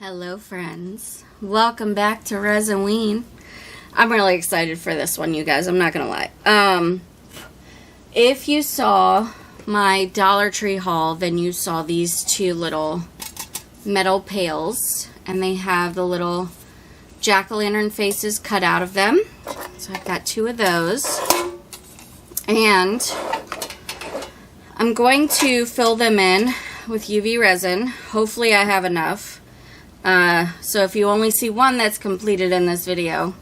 Hello friends, welcome back to Resinween. I'm really excited for this one, you guys, I'm not gonna lie. If you saw my Dollar Tree haul, then you saw these two little metal pails, and they have the little jack-o'-lantern faces cut out of them. So I've got two of those, and I'm going to fill them in with UV resin. Hopefully I have enough. So if you only see one that's completed in this video,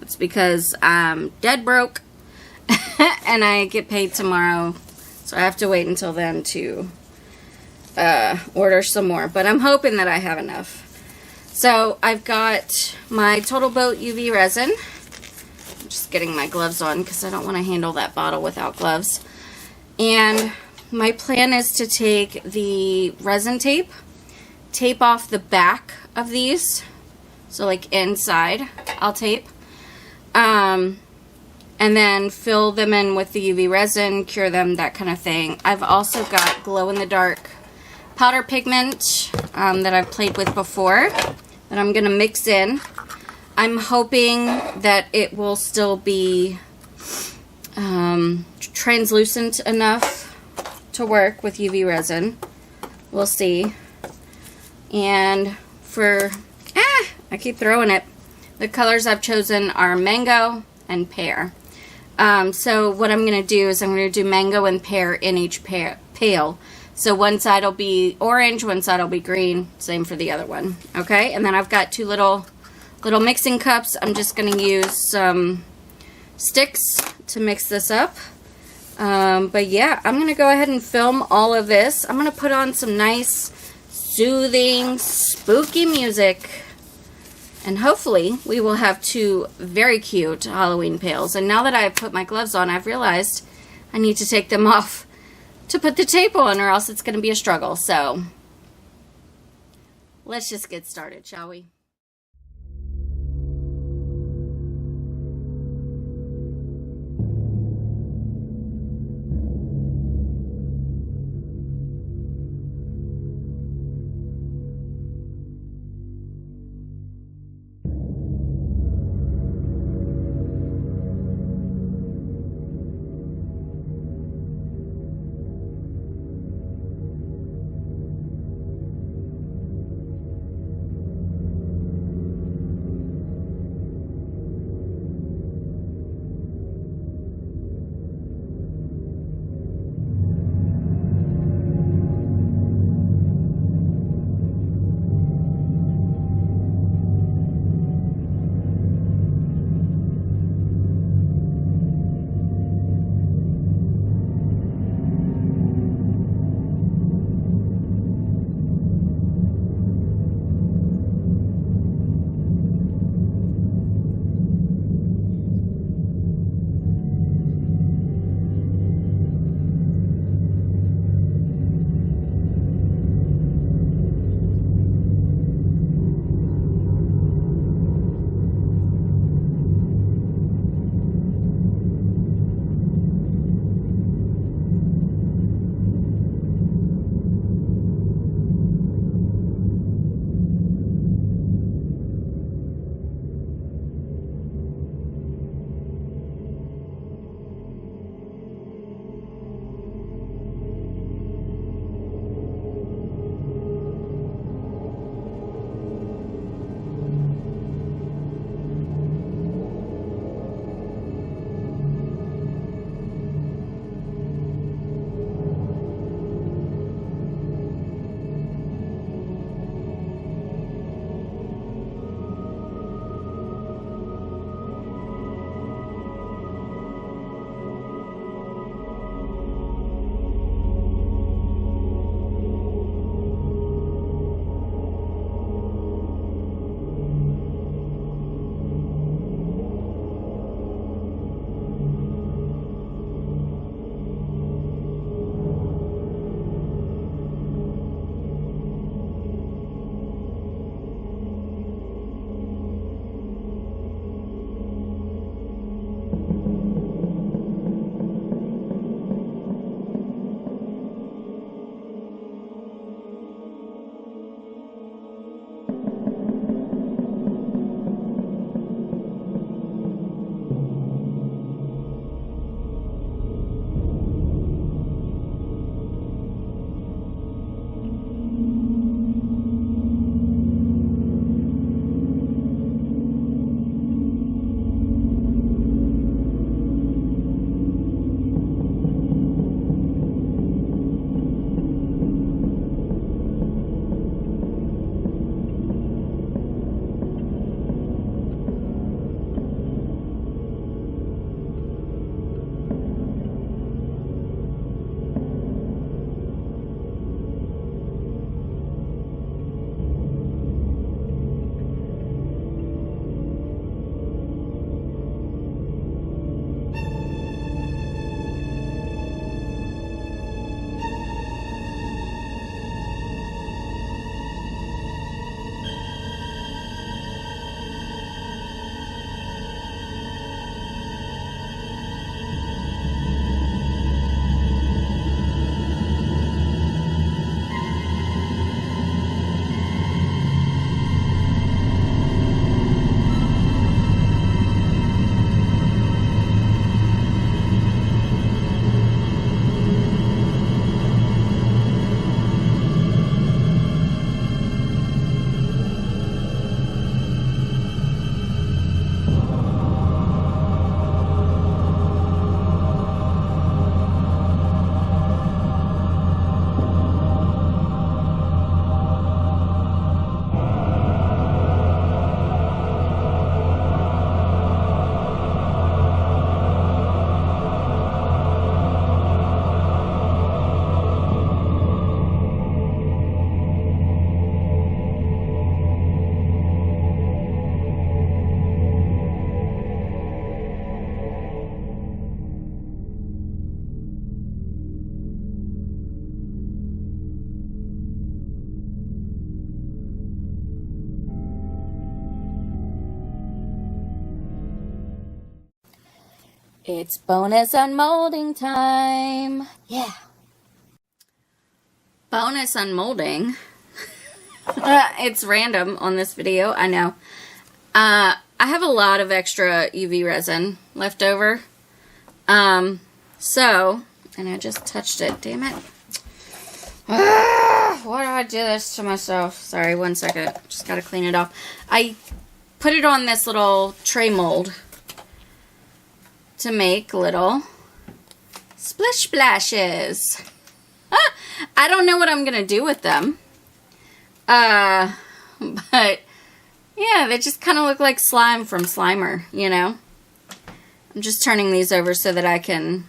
it's because I'm dead broke and I get paid tomorrow, so I have to wait until then to order some more, but I'm hoping that I have enough. So I've got my Total Boat UV resin. I'm just getting my gloves on because I don't want to handle that bottle without gloves. And my plan is to take the resin tape off the back of these, so like inside I'll tape, and then fill them in with the UV resin, cure them, that kind of thing. I've also got glow-in-the-dark powder pigment that I've played with before that I'm gonna mix in. I'm hoping that it will still be translucent enough to work with UV resin. We'll see. And for, I keep throwing it. The colors I've chosen are mango and pear. So what I'm going to do is I'm going to do mango and pear in each pail. So one side will be orange, one side will be green. Same for the other one. Okay, and then I've got two little mixing cups. I'm just going to use some sticks to mix this up. But yeah, I'm going to go ahead and film all of this. I'm going to put on some nice soothing, spooky music, and hopefully we will have two very cute Halloween pails. And now that I've put my gloves on, I've realized I need to take them off to put the tape on, or else it's going to be a struggle. So let's just get started, shall we? It's bonus unmolding time. Yeah. Bonus unmolding. It's random on this video, I know. I have a lot of extra UV resin left over. And I just touched it, damn it. Why do I do this to myself? Sorry, one second. Just gotta clean it off. I put it on this little tray mold to make little splish splashes. I don't know what I'm gonna do with them. But yeah, they just kind of look like slime from Slimer, you know? I'm just turning these over so that I can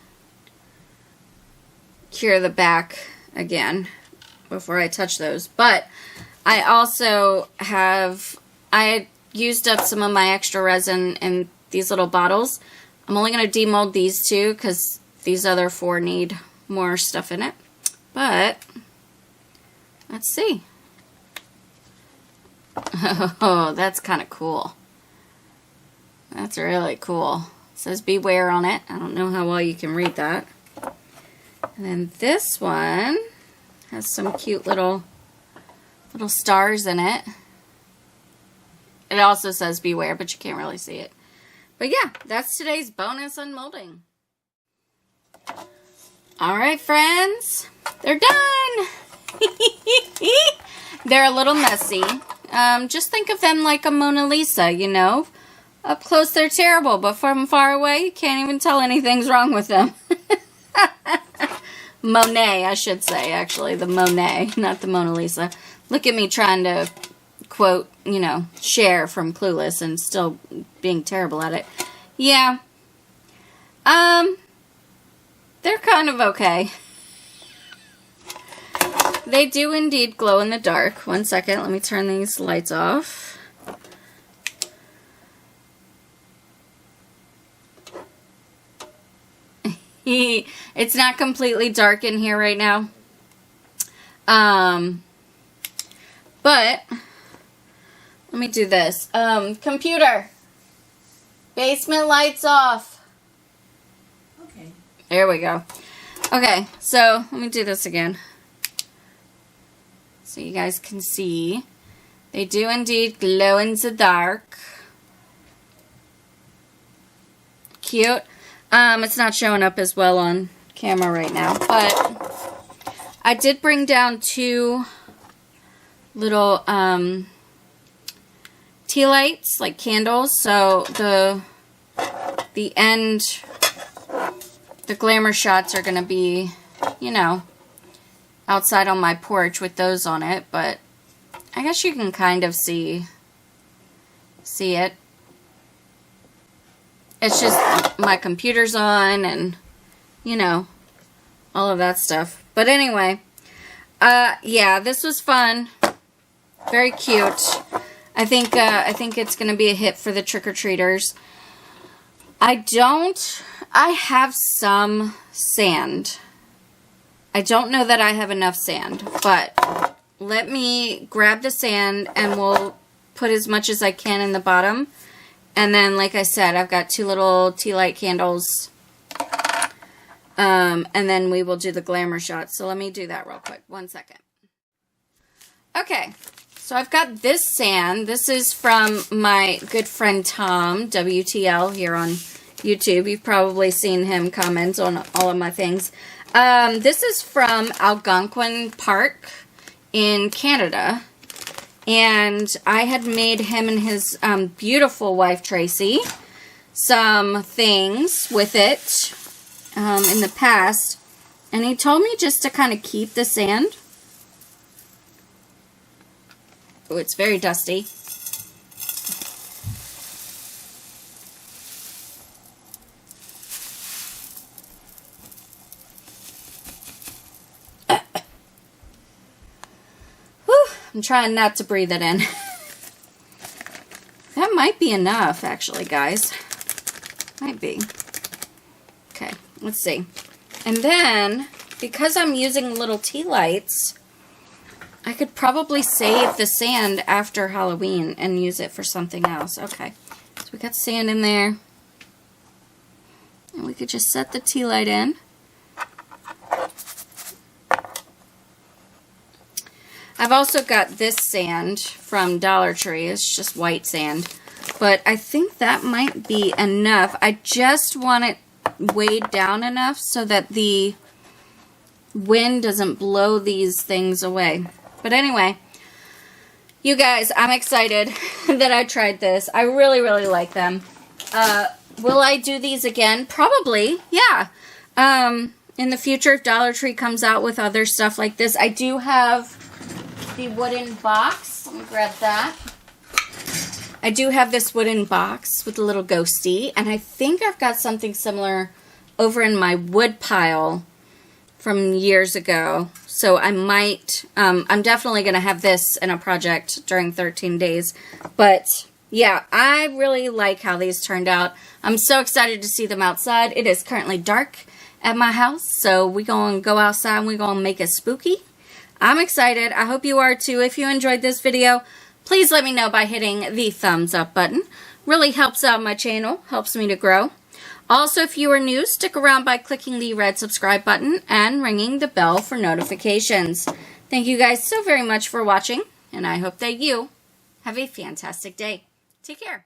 cure the back again before I touch those. But I also I used up some of my extra resin in these little bottles. I'm only going to demold these two because these other four need more stuff in it. But let's see. Oh, that's kind of cool. That's really cool. It says beware on it. I don't know how well you can read that. And then this one has some cute little stars in it. It also says beware, but you can't really see it. But yeah, that's today's bonus unmolding. Alright, friends. They're done! They're a little messy. Just think of them like a Mona Lisa, you know? Up close, they're terrible, but from far away, you can't even tell anything's wrong with them. Monet, I should say, actually. The Monet, not the Mona Lisa. Look at me trying to quote, you know, Cher from Clueless and still being terrible at it. Yeah. They're kind of okay. They do indeed glow in the dark. One second, let me turn these lights off. It's not completely dark in here right now. But let me do this. Computer. Basement lights off. Okay. There we go. Okay, so let me do this again. So you guys can see. They do indeed glow in the dark. Cute. It's not showing up as well on camera right now, but I did bring down two little tea lights, like candles, so the glamour shots are going to be, you know, outside on my porch with those on it, but I guess you can kind of see it. It's just my computer's on and, you know, all of that stuff. But anyway, yeah, this was fun. Very cute. I think it's going to be a hit for the trick-or-treaters. I have some sand. I don't know that I have enough sand, but let me grab the sand and we'll put as much as I can in the bottom. And then, like I said, I've got two little tea light candles. And then we will do the glamour shot. So let me do that real quick. One second. Okay. So I've got this sand. This is from my good friend Tom, WTL, here on YouTube. You've probably seen him comment on all of my things. This is from Algonquin Park in Canada. And I had made him and his beautiful wife, Tracy, some things with it in the past. And he told me just to kind of keep the sand. Oh, it's very dusty. I'm trying not to breathe it in. That might be enough, actually, guys. Might be. Okay, let's see. And then, because I'm using little tea lights, I could probably save the sand after Halloween and use it for something else. Okay, so we got sand in there. And we could just set the tea light in. I've also got this sand from Dollar Tree. It's just white sand. But I think that might be enough. I just want it weighed down enough so that the wind doesn't blow these things away. But anyway, you guys, I'm excited that I tried this. I really, really like them. Will I do these again? Probably, yeah. In the future, if Dollar Tree comes out with other stuff like this. I do have the wooden box. Let me grab that. I do have this wooden box with a little ghosty, and I think I've got something similar over in my wood pile from years ago. So I might, I'm definitely going to have this in a project during 13 days. But yeah, I really like how these turned out. I'm so excited to see them outside. It is currently dark at my house, so we're going to go outside and we're going to make it spooky. I'm excited. I hope you are too. If you enjoyed this video, please let me know by hitting the thumbs up button. Really helps out my channel, helps me to grow. Also, if you are new, stick around by clicking the red subscribe button and ringing the bell for notifications. Thank you guys so very much for watching, and I hope that you have a fantastic day. Take care.